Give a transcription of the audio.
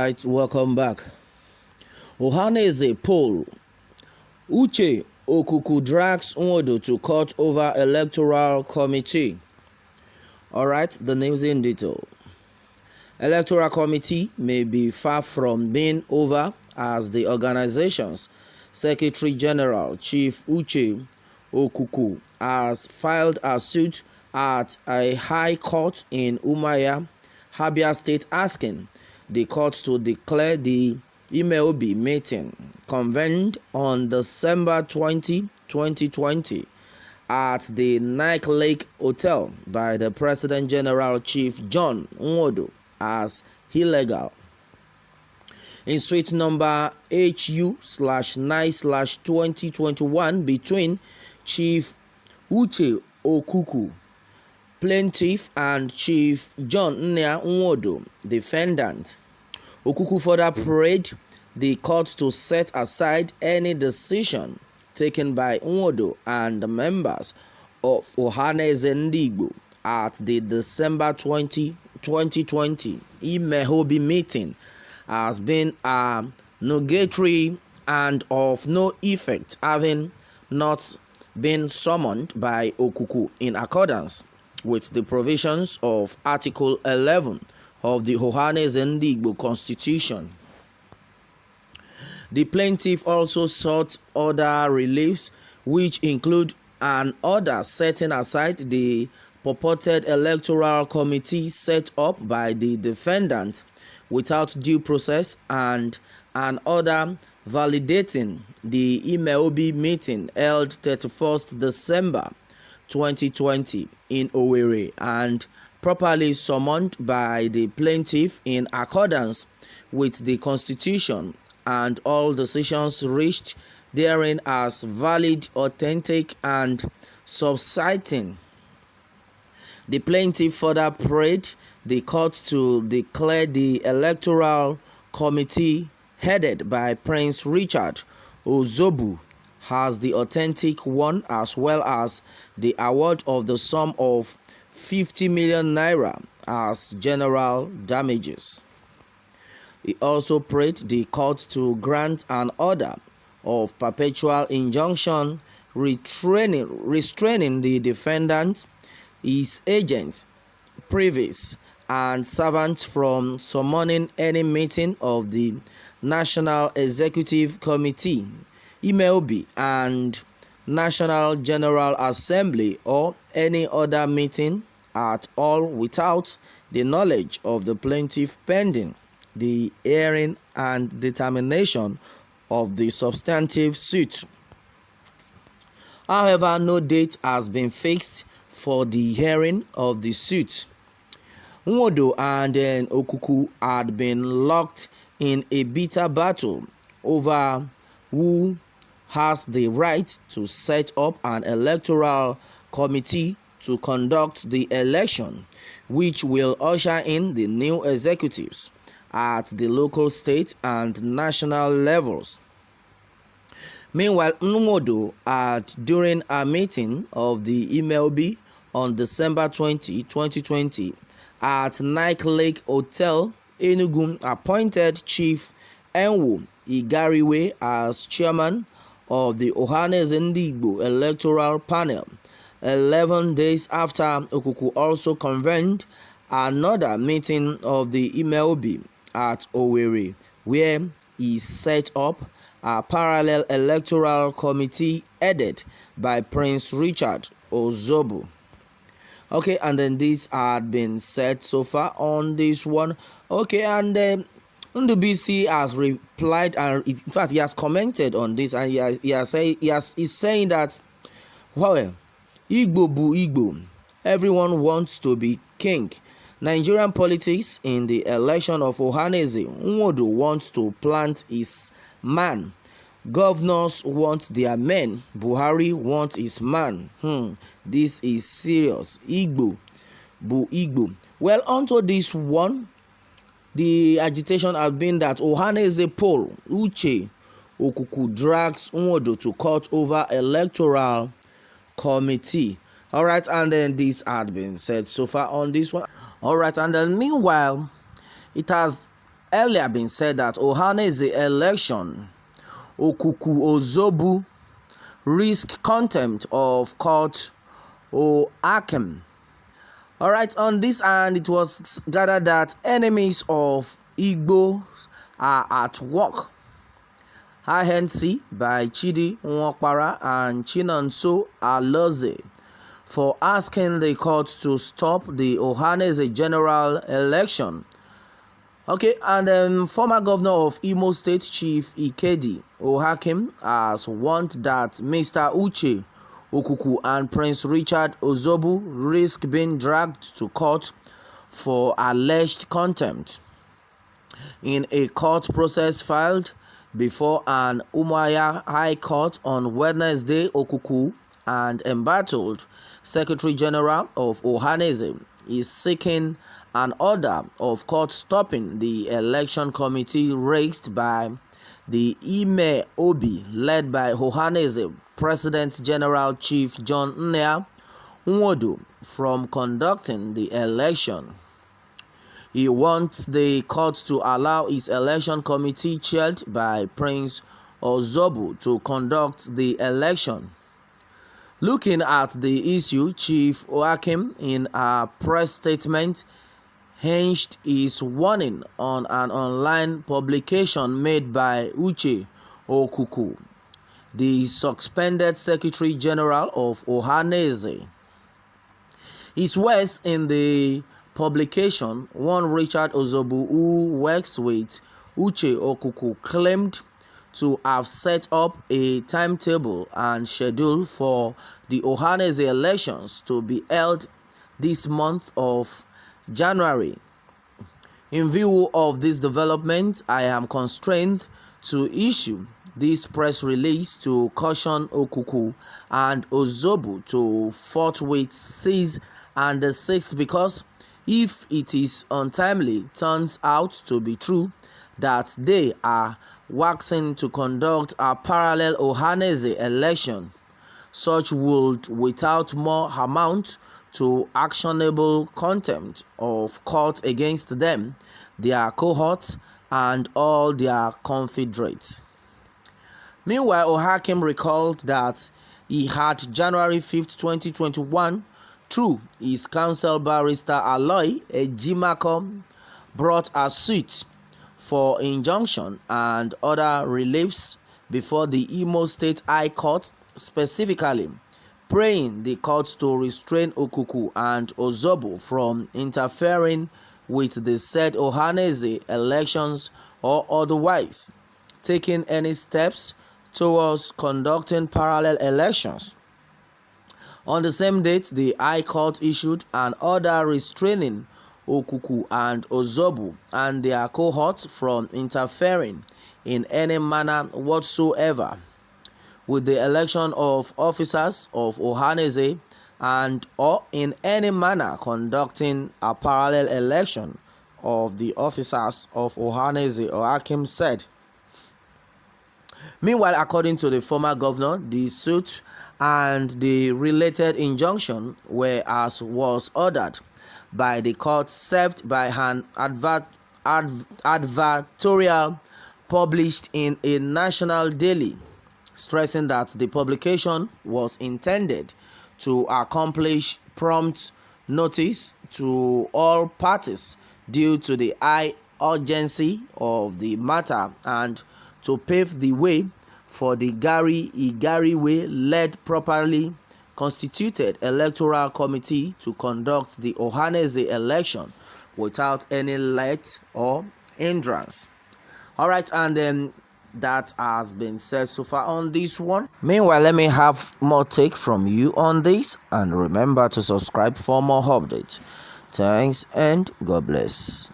Alright, welcome back. Ohaneze poll. Uche Okwukwu drags Nwødo to court over electoral committee. Alright, the news in detail. Electoral committee may be far from being over as the organization's Secretary General Chief Uche Okwukwu has filed a suit at a high court in Umuahia, Abia State, asking the court to declare the IMEOB meeting convened on December 20, 2020 at the Nike Lake Hotel by the President General Chief John Nwødo as illegal. In suite number HU/9/2021 between Chief Uche Okwukwu, plaintiff, and Chief John Nwødo, defendant, Okwukwu further prayed the court to set aside any decision taken by Nwødo and the members of Ohaneze at the December 20, 2020 IMEOB meeting as being a nugatory and of no effect, having not been summoned by Okwukwu in accordance with the provisions of Article 11 of the Ohaneze Constitution. The plaintiff also sought other reliefs, which include an order setting aside the purported electoral committee set up by the defendant without due process, and an order validating the IMEOB meeting held 31st December 2020 in Owerri and properly summoned by the plaintiff in accordance with the Constitution, and all decisions reached therein as valid, authentic, and subsisting. The plaintiff further prayed the court to declare the electoral committee headed by Prince Richard Ozobu as the authentic one, as well as the award of the sum of 50 million naira as general damages. He also prayed the court to grant an order of perpetual injunction restraining the defendant, his agents, privies, and servants from summoning any meeting of the National Executive Committee, IMEOB, and National General Assembly, or any other meeting at all without the knowledge of the plaintiff, pending the hearing and determination of the substantive suit. However, no date has been fixed for the hearing of the suit. Nwødo and Okwukwu had been locked in a bitter battle over who has the right to set up an electoral committee to conduct the election, which will usher in the new executives at the local, state, and national levels. Meanwhile, Nwødo during a meeting of the IMEOB on December 20, 2020 at Nike Lake Hotel, Enugu, appointed Chief Enwo Igariwe as chairman of the Ohaneze electoral panel. 11 days after, Okwukwu also convened another meeting of the IMEOB at Owerri, where he set up a parallel electoral committee headed by Prince Richard Ozobu. Okay, and then this had been said so far on this one. Okay, and NDBC has replied, and in fact he has commented on this, and he's saying that, well, Igbo bu Igbo, everyone wants to be king. Nigerian politics in the election of Ohaneze, Nwødo wants to plant his man. Governors want their men. Buhari wants his man. This is serious. Igbo bu Igbo. Well, onto this one, the agitation has been that Ohaneze poll, Uche Okwukwu drags Nwødo to court over electoral committee. All right, and then this had been said so far on this one. All right, and then meanwhile, it has earlier been said that Ohaneze election, Okwukwu Ozobu risk contempt of Cøurt or Akem. Alright, on this hand, it was gathered that enemies of Igbo are at work. INC by Chidi Nwokpara and Chinonso Alozie for asking the court to stop the Ohaneze general election. Okay, and then former governor of Imo State, Chief Ikedi Ohakim, has warned that Mr. Uche, Okwukwu and Prince Richard Ozobu risk being dragged to court for alleged contempt. In a court process filed before an Umuahia High Court on Wednesday, Okwukwu and embattled Secretary General of Ohaneze is seeking an order of court stopping the election committee raised by the Ime Obi led by Ohaneze President General Chief John Nwødo from conducting the election. He wants the court to allow his election committee chaired by Prince Ozobu to conduct the election. Looking at the issue, Chief Ohakim in a press statement hinged his warning on an online publication made by Uche Okwukwu, the suspended Secretary General of Ohaneze. His words in the publication, one Richard Ozobu, who works with Uche Okwukwu, claimed to have set up a timetable and schedule for the Ohaneze elections to be held this month of January. In view of this development, I am constrained to issue this press release to caution Okwukwu and Ozobu to forthwith cease and desist, because if it is untimely turns out to be true that they are waxing to conduct a parallel Ohaneze election, such would without more amount to actionable contempt of court against them, their cohorts, and all their confederates. Meanwhile, Ohakim recalled that he had January 5th, 2021, through his counsel barrister Aloy Ejimako, brought a suit for injunction and other reliefs before the Imo State High Court, specifically praying the court to restrain Okwukwu and Ozobu from interfering with the said Ohaneze elections or otherwise taking any steps towards conducting parallel elections. On the same date, the High Court issued an order restraining Okwukwu and Ozobu and their cohorts from interfering in any manner whatsoever with the election of officers of Ohaneze and or in any manner conducting a parallel election of the officers of Ohaneze, Ohakim said. Meanwhile, according to the former governor, the suit and the related injunction were, as was ordered by the court, served by an advertorial published in a national daily, stressing that the publication was intended to accomplish prompt notice to all parties due to the high urgency of the matter and to pave the way for the Gary Igariwe-led properly constituted electoral committee to conduct the Ohaneze election without any let or hindrance. All right, and then that has been said so far on this one. Meanwhile, let me have more take from you on this, and remember to subscribe for more updates. Thanks and God bless.